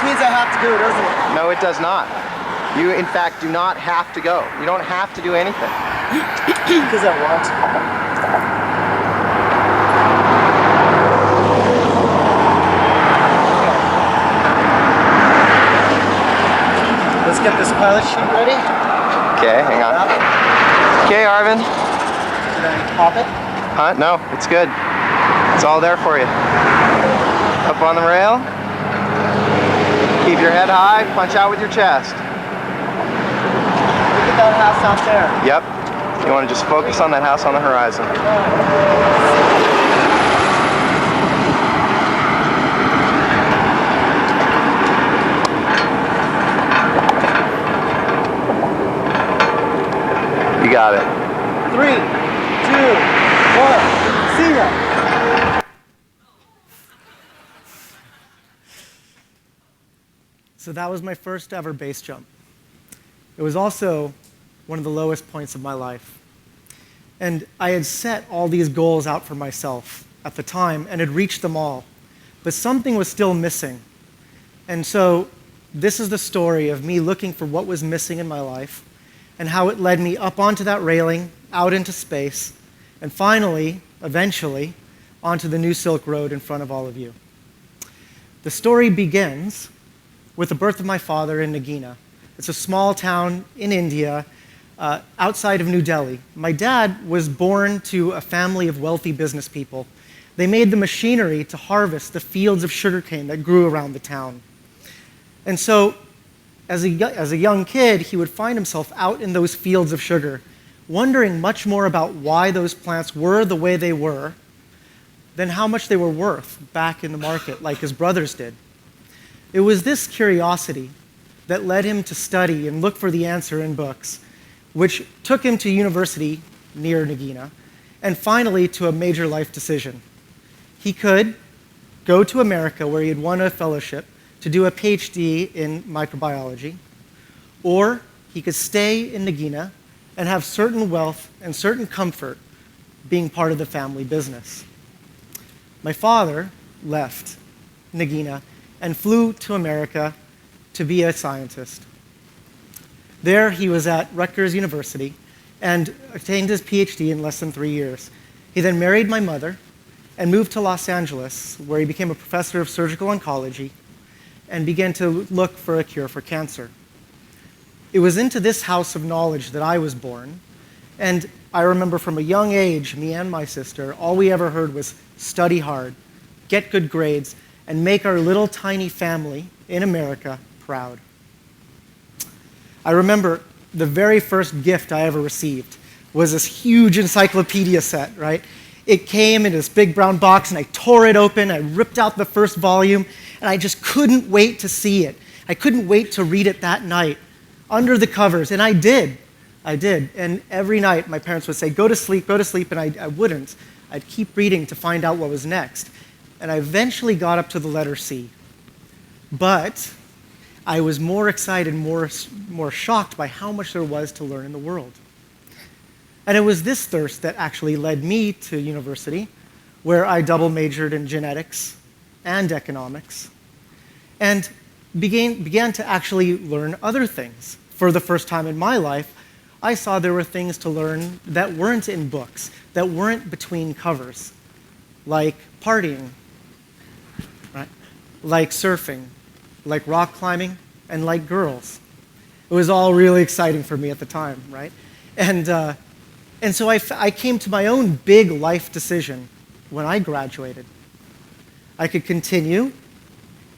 means I have to go, doesn't it? No, it does not. You, in fact, do not have to go. You don't have to do anything. Because I want to. Let's get this pilot sheet ready. Okay, hang on. Okay, Arvin. Can I pop it? Huh? No, it's good. It's all there for you. Up on the rail. Keep your head high, punch out with your chest. Look at that house out there. Yep. You want to just focus on that house on the horizon. You got it. 3, 2, 1, see ya. So that was my first ever base jump. It was also one of the lowest points of my life. And I had set all these goals out for myself at the time and had reached them all. But something was still missing. And so this is the story of me looking for what was missing in my life and how it led me up onto that railing, out into space, and finally, eventually, onto the new Silk Road in front of all of you. The story begins with the birth of my father in Nagina. It's a small town in India, outside of New Delhi. My dad was born to a family of wealthy business people. They made the machinery to harvest the fields of sugarcane that grew around the town. And so, as a young kid, he would find himself out in those fields of sugar, wondering much more about why those plants were the way they were than how much they were worth back in the market, like his brothers did. It was this curiosity that led him to study and look for the answer in books, which took him to university near Nagina, and finally to a major life decision. He could go to America, where he had won a fellowship, to do a PhD in microbiology, or he could stay in Nagina and have certain wealth and certain comfort being part of the family business. My father left Nagina and flew to America to be a scientist. There he was at Rutgers University and attained his PhD in less than 3 years. He then married my mother and moved to Los Angeles, where he became a professor of surgical oncology and began to look for a cure for cancer. It was into this house of knowledge that I was born, and I remember from a young age, me and my sister, all we ever heard was study hard, get good grades, and make our little tiny family in America proud. I remember the very first gift I ever received was this huge encyclopedia set, right? It came in this big brown box, and I tore it open, I ripped out the first volume, and I just couldn't wait to see it. I couldn't wait to read it that night, under the covers, and I did. And every night my parents would say, go to sleep, and I wouldn't. I'd keep reading to find out what was next. And I eventually got up to the letter C. But I was more excited, more shocked by how much there was to learn in the world. And it was this thirst that actually led me to university, where I double majored in genetics and economics, and began to actually learn other things. For the first time in my life, I saw there were things to learn that weren't in books, that weren't between covers, like partying, right? Like surfing, like rock climbing, and like girls. It was all really exciting for me at the time, right? And so I came to my own big life decision when I graduated. I could continue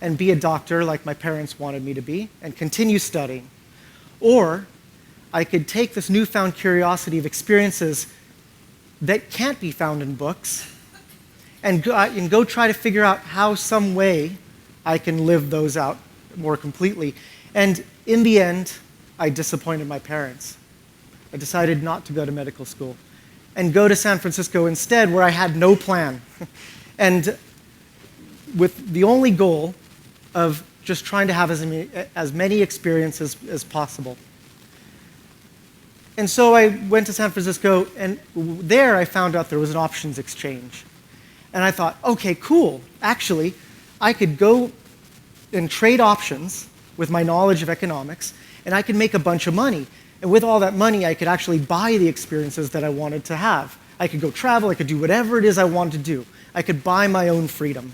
and be a doctor like my parents wanted me to be and continue studying. Or I could take this newfound curiosity of experiences that can't be found in books and go try to figure out how some way I can live those out more completely. And in the end, I disappointed my parents. I decided not to go to medical school and go to San Francisco instead, where I had no plan. And with the only goal of just trying to have as many experiences as possible. And so I went to San Francisco, and there I found out there was an options exchange. And I thought, okay, cool. Actually, I could go and trade options with my knowledge of economics, and I could make a bunch of money. And with all that money, I could actually buy the experiences that I wanted to have. I could go travel, I could do whatever it is I wanted to do. I could buy my own freedom.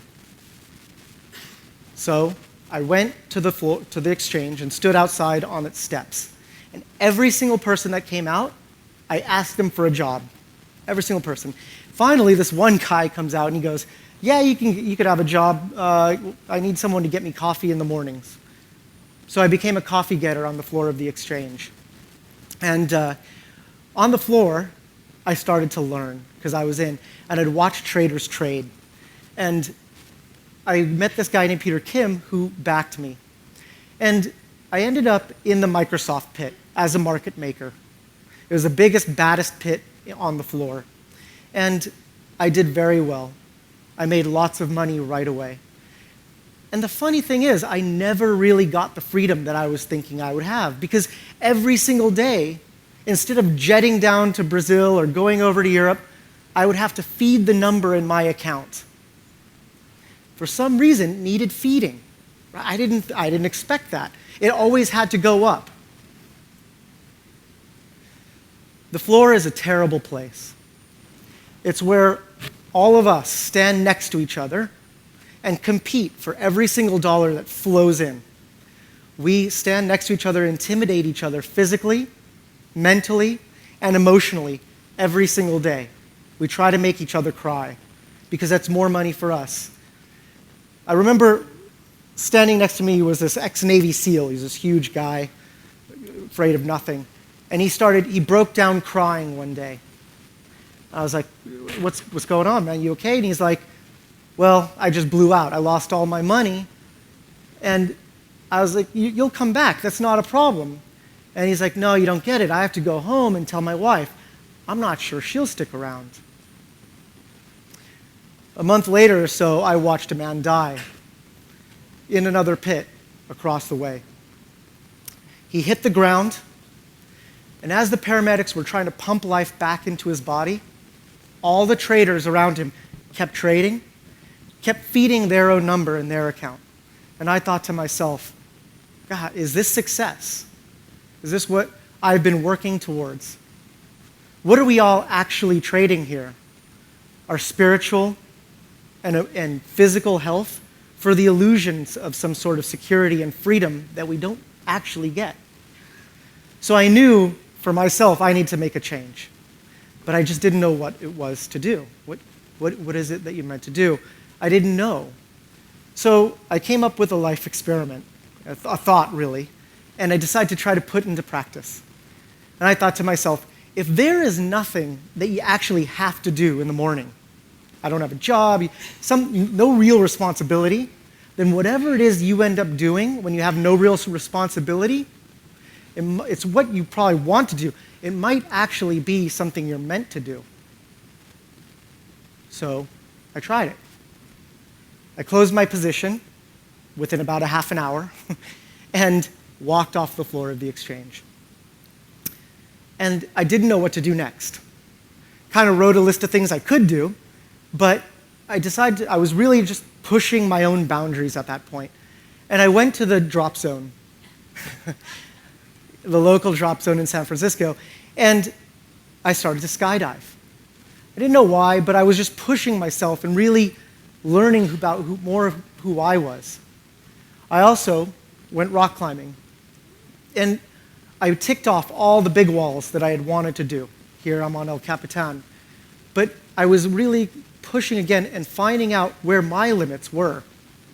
So I went to the exchange and stood outside on its steps. And every single person that came out, I asked them for a job. Every single person. Finally, this one guy comes out and he goes, yeah, you could have a job. I need someone to get me coffee in the mornings. So I became a coffee getter on the floor of the exchange. And on the floor, I started to learn, because I was in, and I'd watch traders trade. And I met this guy named Peter Kim who backed me. And I ended up in the Microsoft pit as a market maker. It was the biggest, baddest pit on the floor. And I did very well. I made lots of money right away. And the funny thing is, I never really got the freedom that I was thinking I would have, because every single day, instead of jetting down to Brazil or going over to Europe, I would have to feed the number in my account. For some reason, it needed feeding. I didn't expect that. It always had to go up. The floor is a terrible place. It's where all of us stand next to each other and compete for every single dollar that flows in. We stand next to each other, intimidate each other physically, mentally, and emotionally every single day. We try to make each other cry because that's more money for us. I remember standing next to me was this ex-Navy SEAL. He's this huge guy, afraid of nothing. And he broke down crying one day. I was like, what's going on, man? You okay? And he's like, well, I just blew out. I lost all my money. And I was like, you'll come back. That's not a problem. And he's like, no, you don't get it. I have to go home and tell my wife. I'm not sure she'll stick around. A month later or so, I watched a man die in another pit across the way. He hit the ground, and as the paramedics were trying to pump life back into his body, all the traders around him kept trading, kept feeding their own number in their account. And I thought to myself, God, is this success? Is this what I've been working towards? What are we all actually trading here? Our spiritual and physical health for the illusions of some sort of security and freedom that we don't actually get. So I knew for myself I need to make a change. But I just didn't know what it was to do. What is it that you're meant to do? I didn't know. So I came up with a life experiment, a thought really, and I decided to try to put it into practice. And I thought to myself, if there is nothing that you actually have to do in the morning, I don't have a job, no real responsibility, then whatever it is you end up doing when you have no real responsibility, it's what you probably want to do. It might actually be something you're meant to do. So I tried it. I closed my position within about a half an hour and walked off the floor of the exchange. And I didn't know what to do next. Kind of wrote a list of things I could do, but I decided I was really just pushing my own boundaries at that point. And I went to the drop zone, the local drop zone in San Francisco, and I started to skydive. I didn't know why, but I was just pushing myself and really learning about more of who I was. I also went rock climbing, and I ticked off all the big walls that I had wanted to do. Here I'm on El Capitan. But I was really pushing again and finding out where my limits were,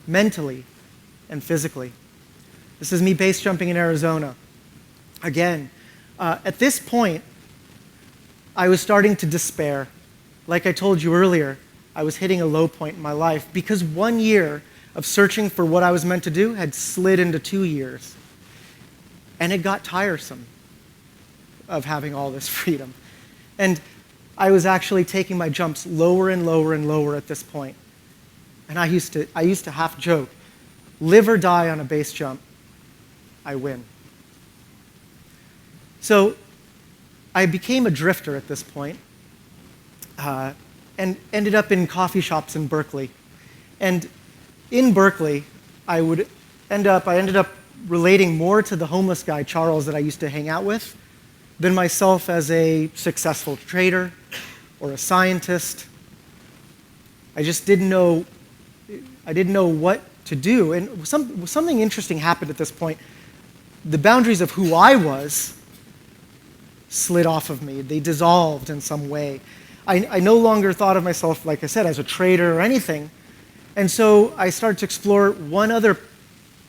mentally and physically. This is me base jumping in Arizona. Again, at this point, I was starting to despair. Like I told you earlier, I was hitting a low point in my life because 1 year of searching for what I was meant to do had slid into 2 years. And it got tiresome of having all this freedom. And I was actually taking my jumps lower and lower and lower at this point. And I used to half joke, live or die on a base jump, I win. So I became a drifter at this point, and ended up in coffee shops in Berkeley. And in Berkeley, I would I ended up relating more to the homeless guy, Charles, that I used to hang out with, than myself as a successful trader or a scientist. I just didn't know what to do. And something interesting happened at this point. The boundaries of who I was slid off of me. They dissolved in some way. I no longer thought of myself, like I said, as a trader or anything. And so I started to explore one other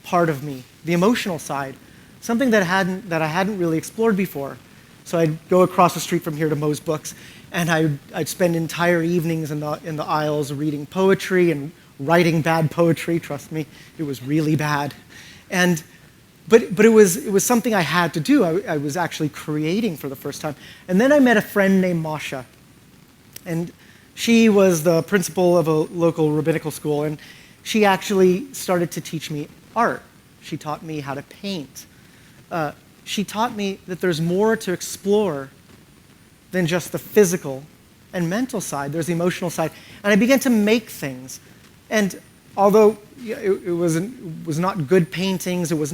part of me, the emotional side, something that I hadn't really explored before. So I'd go across the street from here to Moe's Books, and I'd spend entire evenings in the aisles reading poetry and writing bad poetry. Trust me, it was really bad. But it was something I had to do. I was actually creating for the first time. And then I met a friend named Masha. And she was the principal of a local rabbinical school, and she actually started to teach me art. She taught me how to paint. She taught me that there's more to explore than just the physical and mental side. There's the emotional side. And I began to make things. And although it was not good paintings, there was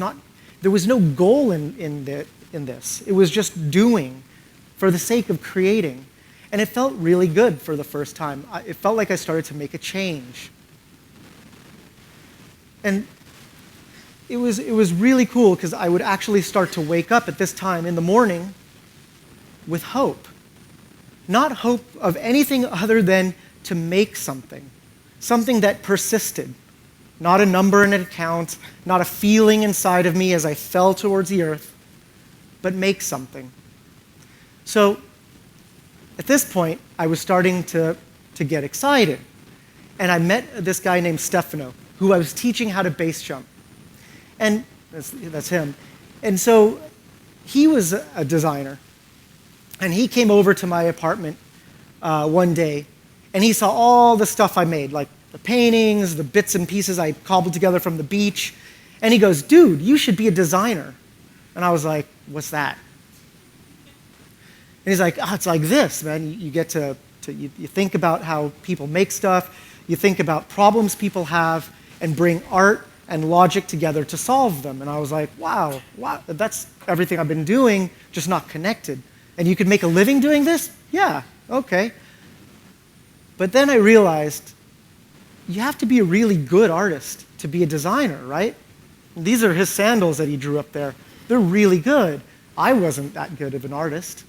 no goal in this. It was just doing for the sake of creating. And it felt really good for the first time. It felt like I started to make a change. And it was really cool because I would actually start to wake up at this time in the morning with hope. Not hope of anything other than to make something that persisted. Not a number in an account, not a feeling inside of me as I fell towards the earth, but make something. So at this point, I was starting to get excited. And I met this guy named Stefano, who I was teaching how to base jump. And that's him. And so he was a designer. And he came over to my apartment one day, and he saw all the stuff I made, like the paintings, the bits and pieces I cobbled together from the beach. And he goes, "Dude, you should be a designer." And I was like, "What's that?" And he's like, "Oh, it's like this, man. You get to you think about how people make stuff, you think about problems people have, and bring art and logic together to solve them." And I was like, wow, that's everything I've been doing, just not connected. And you could make a living doing this? Yeah, okay. But then I realized you have to be a really good artist to be a designer, right? These are his sandals that he drew up there. They're really good. I wasn't that good of an artist.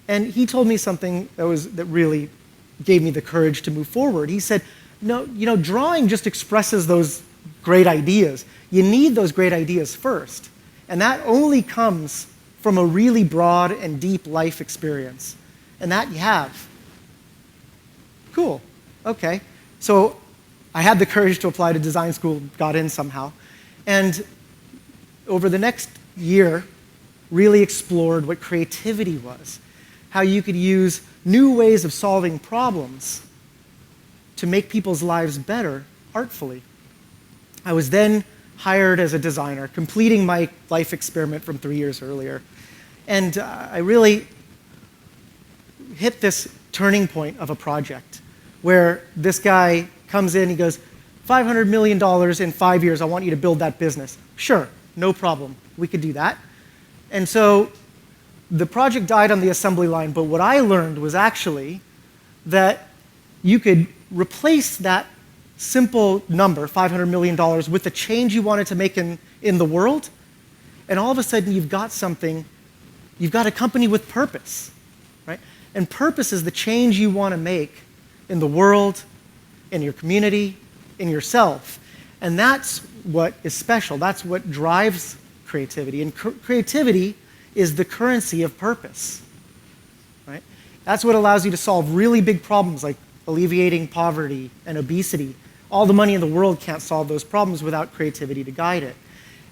And he told me something that really gave me the courage to move forward. He said, "No, drawing just expresses those great ideas. You need those great ideas first. And that only comes from a really broad and deep life experience. And that you have." Cool. Okay. So I had the courage to apply to design school, got in somehow. And over the next year, really explored what creativity was, how you could use new ways of solving problems to make people's lives better artfully. I was then hired as a designer, completing my life experiment from 3 years earlier. And I really hit this turning point of a project where this guy comes in, he goes, $500 million in 5 years, I want you to build that business. Sure, no problem, we could do that. And so the project died on the assembly line, but what I learned was actually that you could replace that simple number, $500 million, with the change you wanted to make in the world, and all of a sudden you've got a company with purpose, right? And purpose is the change you want to make in the world, in your community, in yourself. And that's what is special. That's what drives creativity. And creativity is the currency of purpose, right? That's what allows you to solve really big problems like alleviating poverty and obesity. All the money in the world can't solve those problems without creativity to guide it.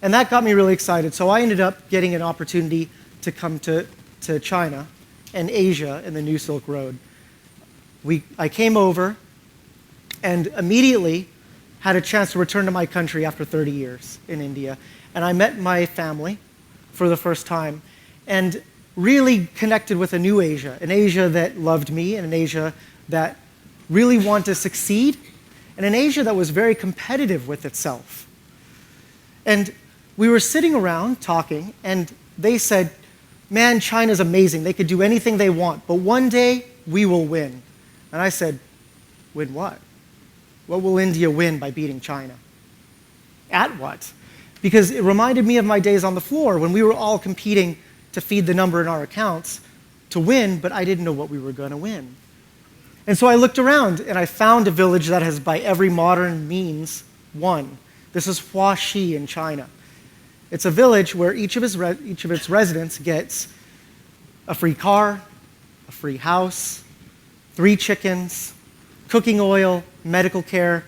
And that got me really excited. So I ended up getting an opportunity to come to China and Asia in the New Silk Road. I came over and immediately had a chance to return to my country after 30 years in India. And I met my family for the first time and really connected with a new Asia, an Asia that loved me and an Asia that really wanted to succeed, and an Asia that was very competitive with itself. And we were sitting around talking, and they said, man, China's amazing. They could do anything they want, but one day we will win. And I said, win what? What will India win by beating China? At what? Because it reminded me of my days on the floor when we were all competing to feed the number in our accounts to win, but I didn't know what we were going to win. And so I looked around, and I found a village that has, by every modern means, won. This is Huaxi in China. It's a village where each of its residents gets a free car, a free house, 3 chickens, cooking oil, medical care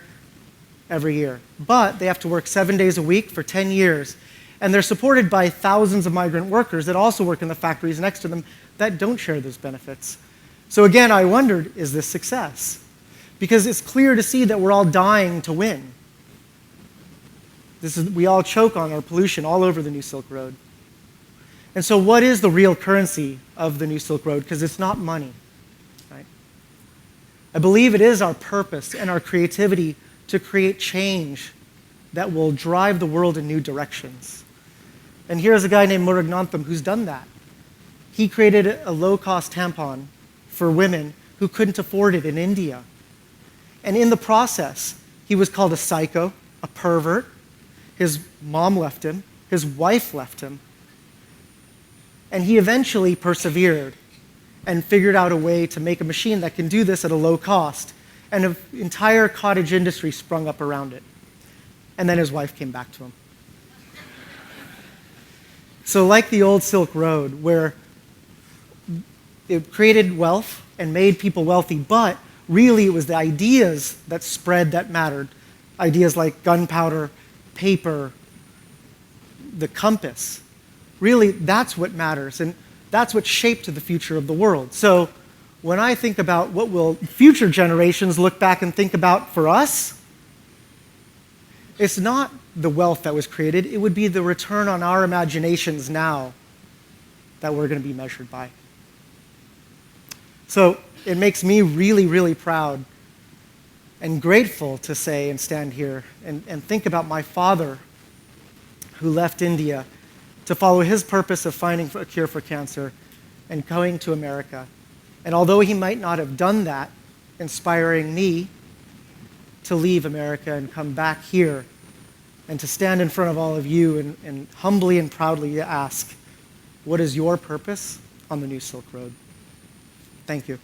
every year. But they have to work 7 days a week for 10 years. And they're supported by thousands of migrant workers that also work in the factories next to them that don't share those benefits. So again, I wondered, is this success? Because it's clear to see that we're all dying to win. We all choke on our pollution all over the New Silk Road. And so what is the real currency of the New Silk Road? Because it's not money, right? I believe it is our purpose and our creativity to create change that will drive the world in new directions. And here's a guy named Muruganathan who's done that. He created a low-cost tampon for women who couldn't afford it in India. And in the process, he was called a psycho, a pervert. His mom left him. His wife left him. And he eventually persevered and figured out a way to make a machine that can do this at a low cost. And an entire cottage industry sprung up around it. And then his wife came back to him. So like the old Silk Road, where it created wealth and made people wealthy, but really it was the ideas that spread that mattered. Ideas like gunpowder, paper, the compass. Really, that's what matters, and that's what shaped the future of the world. So when I think about what will future generations look back and think about for us, it's not the wealth that was created, it would be the return on our imaginations now that we're going to be measured by. So it makes me really, really proud and grateful to say and stand here and think about my father who left India to follow his purpose of finding a cure for cancer and going to America. And although he might not have done that, inspiring me to leave America and come back here and to stand in front of all of you and humbly and proudly ask, what is your purpose on the New Silk Road? Thank you.